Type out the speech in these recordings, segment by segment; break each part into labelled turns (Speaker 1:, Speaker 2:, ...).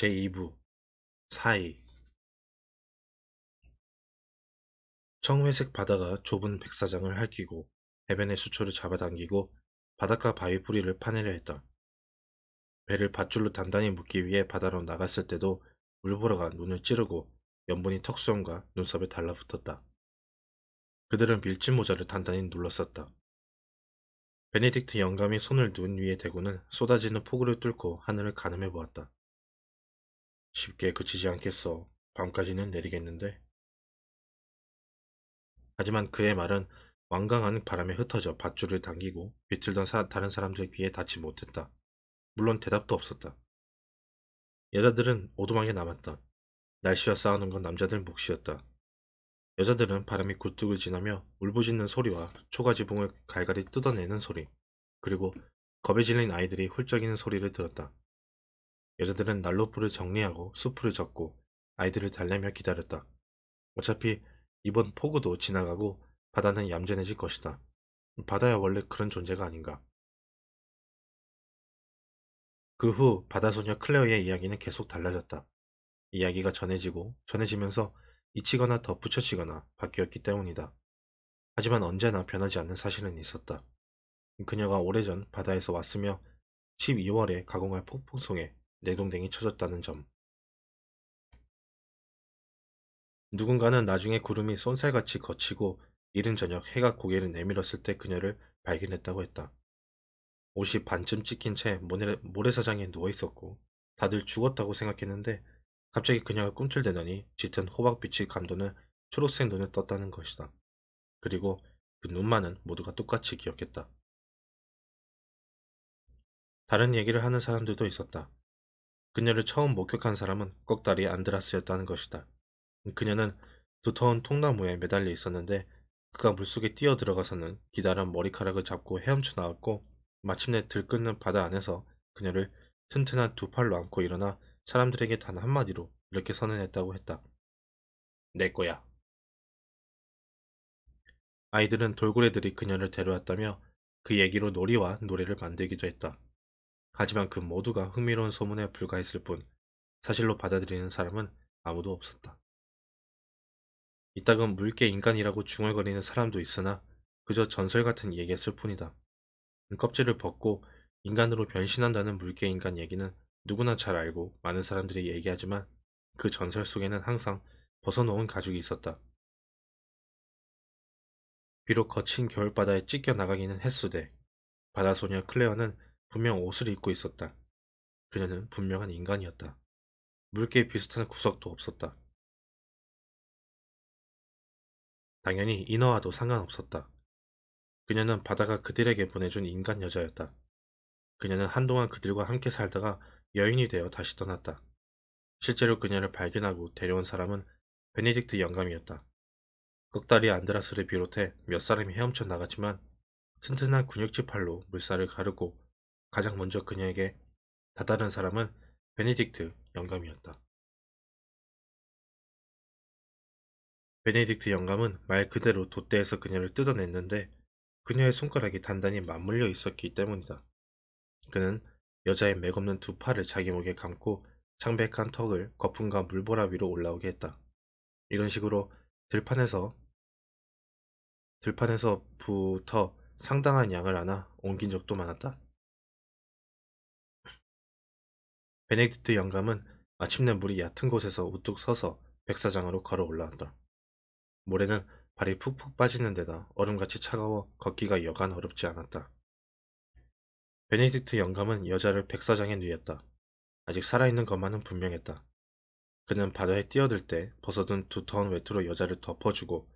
Speaker 1: 제2부 사이. 청회색 바다가 좁은 백사장을 핥히고 해변의 수초를 잡아당기고 바닷가 바위 뿌리를 파내려 했다. 배를 밧줄로 단단히 묶기 위해 바다로 나갔을 때도 물보라가 눈을 찌르고 연분이 턱수염과 눈썹에 달라붙었다. 그들은 밀짚 모자를 단단히 눌렀었다. 베네딕트 영감이 손을 눈 위에 대고는 쏟아지는 폭우를 뚫고 하늘을 가늠해 보았다. 쉽게 그치지 않겠어. 밤까지는 내리겠는데. 하지만 그의 말은 완강한 바람에 흩어져 밧줄을 당기고 비틀던 다른 사람들 귀에 닿지 못했다. 물론 대답도 없었다. 여자들은 오두막에 남았다. 날씨와 싸우는 건 남자들 몫이었다. 여자들은 바람이 굴뚝을 지나며 울부짖는 소리와 초가지붕을 갈갈이 뜯어내는 소리, 그리고 겁에 질린 아이들이 훌쩍이는 소리를 들었다. 여자들은 난로불을 정리하고 수풀을 젓고 아이들을 달래며 기다렸다. 어차피 이번 폭우도 지나가고 바다는 얌전해질 것이다. 바다야 원래 그런 존재가 아닌가. 그 후 바다소녀 클레어의 이야기는 계속 달라졌다. 이야기가 전해지고 전해지면서 잊히거나 덧붙여지거나 바뀌었기 때문이다. 하지만 언제나 변하지 않는 사실은 있었다. 그녀가 오래전 바다에서 왔으며 12월에 가공할 폭풍송에 내동댕이 쳐졌다는 점. 누군가는 나중에 구름이 쏜살같이 걷히고 이른 저녁 해가 고개를 내밀었을 때 그녀를 발견했다고 했다. 옷이 반쯤 찢긴 채 모래사장에 누워있었고 다들 죽었다고 생각했는데 갑자기 그녀가 꿈틀대더니 짙은 호박빛이 감도는 초록색 눈을 떴다는 것이다. 그리고 그 눈만은 모두가 똑같이 기억했다. 다른 얘기를 하는 사람들도 있었다. 그녀를 처음 목격한 사람은 꺽다리 안드라스였다는 것이다. 그녀는 두터운 통나무에 매달려 있었는데 그가 물속에 뛰어 들어가서는 기다란 머리카락을 잡고 헤엄쳐 나왔고 마침내 들끓는 바다 안에서 그녀를 튼튼한 두 팔로 안고 일어나 사람들에게 단 한마디로 이렇게 선언했다고 했다. 내 거야. 아이들은 돌고래들이 그녀를 데려왔다며 그 얘기로 놀이와 노래를 만들기도 했다. 하지만 그 모두가 흥미로운 소문에 불과했을 뿐 사실로 받아들이는 사람은 아무도 없었다. 이따금 물개 인간이라고 중얼거리는 사람도 있으나 그저 전설 같은 얘기였을 뿐이다. 껍질을 벗고 인간으로 변신한다는 물개 인간 얘기는 누구나 잘 알고 많은 사람들이 얘기하지만 그 전설 속에는 항상 벗어놓은 가죽이 있었다. 비록 거친 겨울바다에 찢겨 나가기는 했으되 바다소녀 클레어는 분명 옷을 입고 있었다. 그녀는 분명한 인간이었다. 물개 비슷한 구석도 없었다. 당연히 인어와도 상관없었다. 그녀는 바다가 그들에게 보내준 인간 여자였다. 그녀는 한동안 그들과 함께 살다가 여인이 되어 다시 떠났다. 실제로 그녀를 발견하고 데려온 사람은 베네딕트 영감이었다. 꺽다리 안드라스를 비롯해 몇 사람이 헤엄쳐 나갔지만 튼튼한 근육질 팔로 물살을 가르고 가장 먼저 그녀에게 다다른 사람은 베네딕트 영감이었다. 베네딕트 영감은 말 그대로 돛대에서 그녀를 뜯어냈는데 그녀의 손가락이 단단히 맞물려 있었기 때문이다. 그는 여자의 맥없는 두 팔을 자기 목에 감고 창백한 턱을 거품과 물보라 위로 올라오게 했다. 이런 식으로 들판에서 들판에서부터 상당한 양을 안아 옮긴 적도 많았다. 베네딕트 영감은 마침내 물이 얕은 곳에서 우뚝 서서 백사장으로 걸어 올라왔다. 모래는 발이 푹푹 빠지는 데다 얼음같이 차가워 걷기가 여간 어렵지 않았다. 베네딕트 영감은 여자를 백사장에 누였다. 아직 살아있는 것만은 분명했다. 그는 바다에 뛰어들 때 벗어둔 두터운 외투로 여자를 덮어주고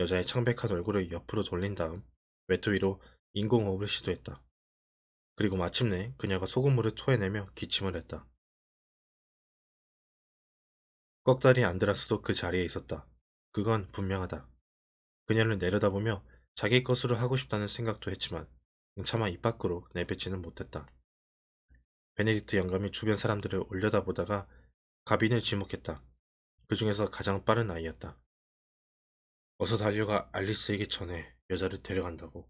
Speaker 1: 여자의 창백한 얼굴을 옆으로 돌린 다음 외투 위로 인공호흡을 시도했다. 그리고 마침내 그녀가 소금물을 토해내며 기침을 했다. 꺽다리 안드라스도 그 자리에 있었다. 그건 분명하다. 그녀를 내려다보며 자기 것으로 하고 싶다는 생각도 했지만 차마 입 밖으로 내뱉지는 못했다. 베네딕트 영감이 주변 사람들을 올려다보다가 가빈을 지목했다. 그 중에서 가장 빠른 아이였다. 어서 달려가 알리스에게 전해 여자를 데려간다고.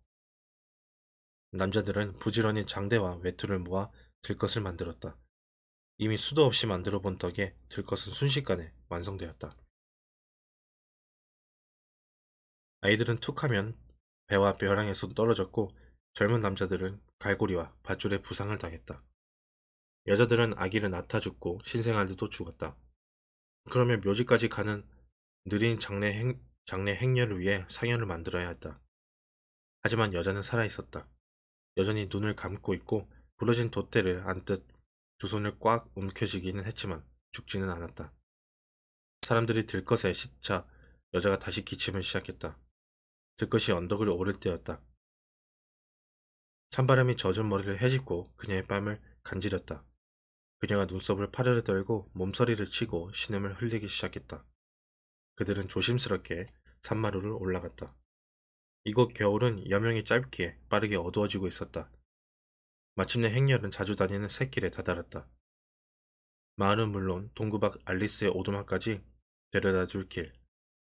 Speaker 1: 남자들은 부지런히 장대와 외투를 모아 들것을 만들었다. 이미 수도 없이 만들어 본 덕에 들것은 순식간에 완성되었다. 아이들은 툭하면 배와 벼랑에서 떨어졌고 젊은 남자들은 갈고리와 밧줄에 부상을 당했다. 여자들은 아기를 낳다 죽고 신생아들도 죽었다. 그러면 묘지까지 가는 느린 장례 행렬을 위해 상여를 만들어야 했다. 하지만 여자는 살아있었다. 여전히 눈을 감고 있고 부러진 돛대를 안듯 두 손을 꽉 움켜쥐기는 했지만 죽지는 않았다. 사람들이 들것에 싣자 여자가 다시 기침을 시작했다. 들것이 언덕을 오를 때였다. 찬바람이 젖은 머리를 헤집고 그녀의 뺨을 간지렸다. 그녀가 눈썹을 파르르 떨고 몸서리를 치고 신음을 흘리기 시작했다. 그들은 조심스럽게 산마루를 올라갔다. 이곳 겨울은 여명이 짧기에 빠르게 어두워지고 있었다. 마침내 행렬은 자주 다니는 샛길에 다다랐다. 마을은 물론 동구박 알리스의 오두막까지 데려다줄 길.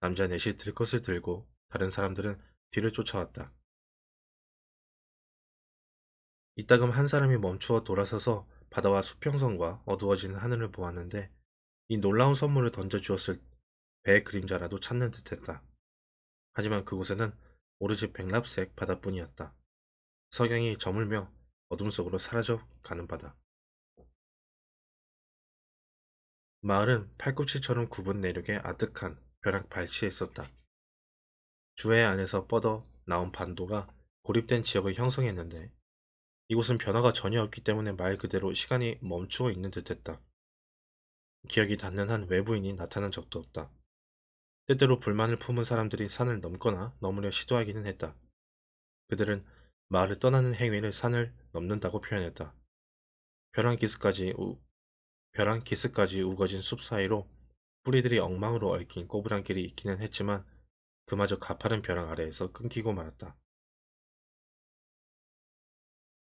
Speaker 1: 남자 넷이 들것을 들고 다른 사람들은 뒤를 쫓아왔다. 이따금 한 사람이 멈추어 돌아서서 바다와 수평선과 어두워지는 하늘을 보았는데 이 놀라운 선물을 던져주었을 배의 그림자라도 찾는 듯했다. 하지만 그곳에는 오로지 백랍색 바다뿐이었다. 석양이 저물며 어둠 속으로 사라져 가는 바다. 마을은 팔꿈치처럼 굽은 내륙의 아득한 벼랑 발치에 있었다. 주해 안에서 뻗어 나온 반도가 고립된 지역을 형성했는데 이곳은 변화가 전혀 없기 때문에 말 그대로 시간이 멈추어 있는 듯했다. 기억이 닿는 한 외부인이 나타난 적도 없다. 때때로 불만을 품은 사람들이 산을 넘거나 넘으려 시도하기는 했다. 그들은 마을을 떠나는 행위를 산을 넘는다고 표현했다. 벼랑 기슭까지 벼랑 기슭까지 우거진 숲 사이로 뿌리들이 엉망으로 얽힌 꼬부랑길이 있기는 했지만 그마저 가파른 벼랑 아래에서 끊기고 말았다.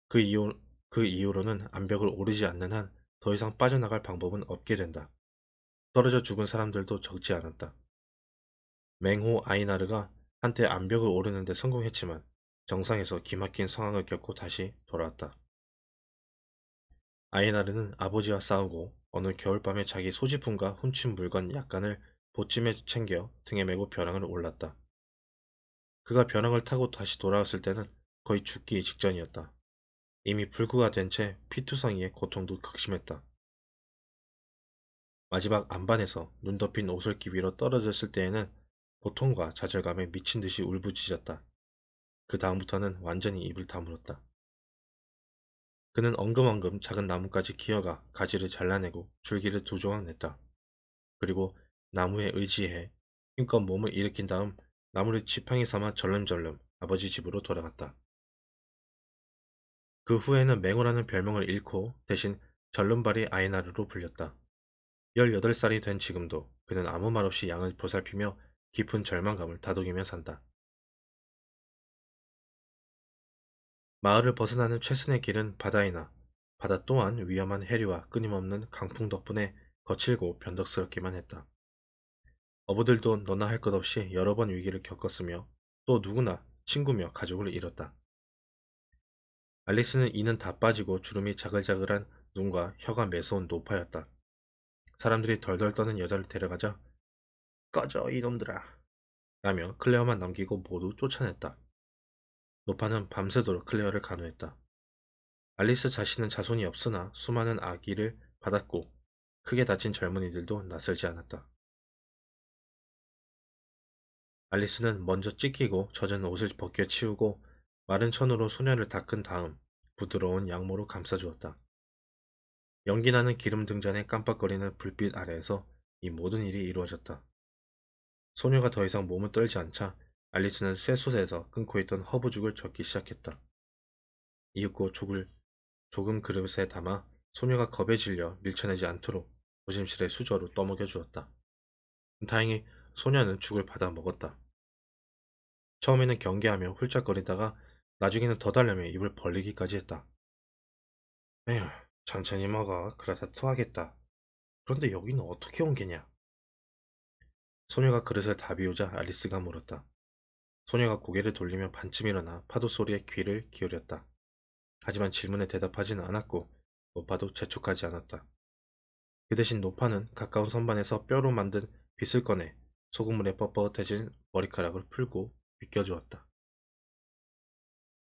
Speaker 1: 그 이후, 그 이후로는 암벽을 오르지 않는 한 더 이상 빠져나갈 방법은 없게 된다. 떨어져 죽은 사람들도 적지 않았다. 맹호 아이나르가 한때 암벽을 오르는데 성공했지만 정상에서 기막힌 상황을 겪고 다시 돌아왔다. 아이나르는 아버지와 싸우고 어느 겨울밤에 자기 소지품과 훔친 물건 약간을 보찜에 챙겨 등에 메고 벼랑을 올랐다. 그가 벼랑을 타고 다시 돌아왔을 때는 거의 죽기 직전이었다. 이미 불구가 된 채 피투성이의 고통도 극심했다. 마지막 안반에서 눈 덮인 오솔길 위로 떨어졌을 때에는 고통과 좌절감에 미친 듯이 울부짖었다. 그 다음부터는 완전히 입을 다물었다. 그는 엉금엉금 작은 나무까지 기어가 가지를 잘라내고 줄기를 두 조각 냈다. 그리고 나무에 의지해 힘껏 몸을 일으킨 다음 나무를 지팡이 삼아 절름절름 아버지 집으로 돌아갔다. 그 후에는 맹호라는 별명을 잃고 대신 절름발이 아이나르로 불렸다. 18살이 된 지금도 그는 아무 말 없이 양을 보살피며 깊은 절망감을 다독이며 산다. 마을을 벗어나는 최선의 길은 바다이나 바다 또한 위험한 해류와 끊임없는 강풍 덕분에 거칠고 변덕스럽기만 했다. 어부들도 너나 할 것 없이 여러 번 위기를 겪었으며 또 누구나 친구며 가족을 잃었다. 알리스는 이는 다 빠지고 주름이 자글자글한 눈과 혀가 매서운 노파였다. 사람들이 덜덜 떠는 여자를 데려가자 꺼져 이놈들아 라며 클레어만 남기고 모두 쫓아냈다. 노파는 밤새도록 클레어를 간호했다. 알리스 자신은 자손이 없으나 수많은 아기를 받았고 크게 다친 젊은이들도 낯설지 않았다. 알리스는 먼저 찢기고 젖은 옷을 벗겨 치우고 마른 천으로 소녀를 닦은 다음 부드러운 양모로 감싸주었다. 연기나는 기름 등잔에 깜빡거리는 불빛 아래에서 이 모든 일이 이루어졌다. 소녀가 더 이상 몸을 떨지 않자 알리스는 쇠솥에서 끊고 있던 허브죽을 젓기 시작했다. 이윽고 죽을 조금 그릇에 담아 소녀가 겁에 질려 밀쳐내지 않도록 조심스레 수저로 떠먹여 주었다. 다행히 소녀는 죽을 받아 먹었다. 처음에는 경계하며 훌쩍거리다가 나중에는 더 달라며 입을 벌리기까지 했다. 에휴, 천천히 먹어. 그러다 토하겠다. 그런데 여기는 어떻게 온 게냐? 소녀가 그릇을 다 비우자 알리스가 물었다. 소녀가 고개를 돌리며 반쯤 일어나 파도 소리에 귀를 기울였다. 하지만 질문에 대답하지는 않았고 노파도 재촉하지 않았다. 그 대신 노파는 가까운 선반에서 뼈로 만든 빗을 꺼내 소금물에 뻣뻣해진 머리카락을 풀고 빗겨주었다.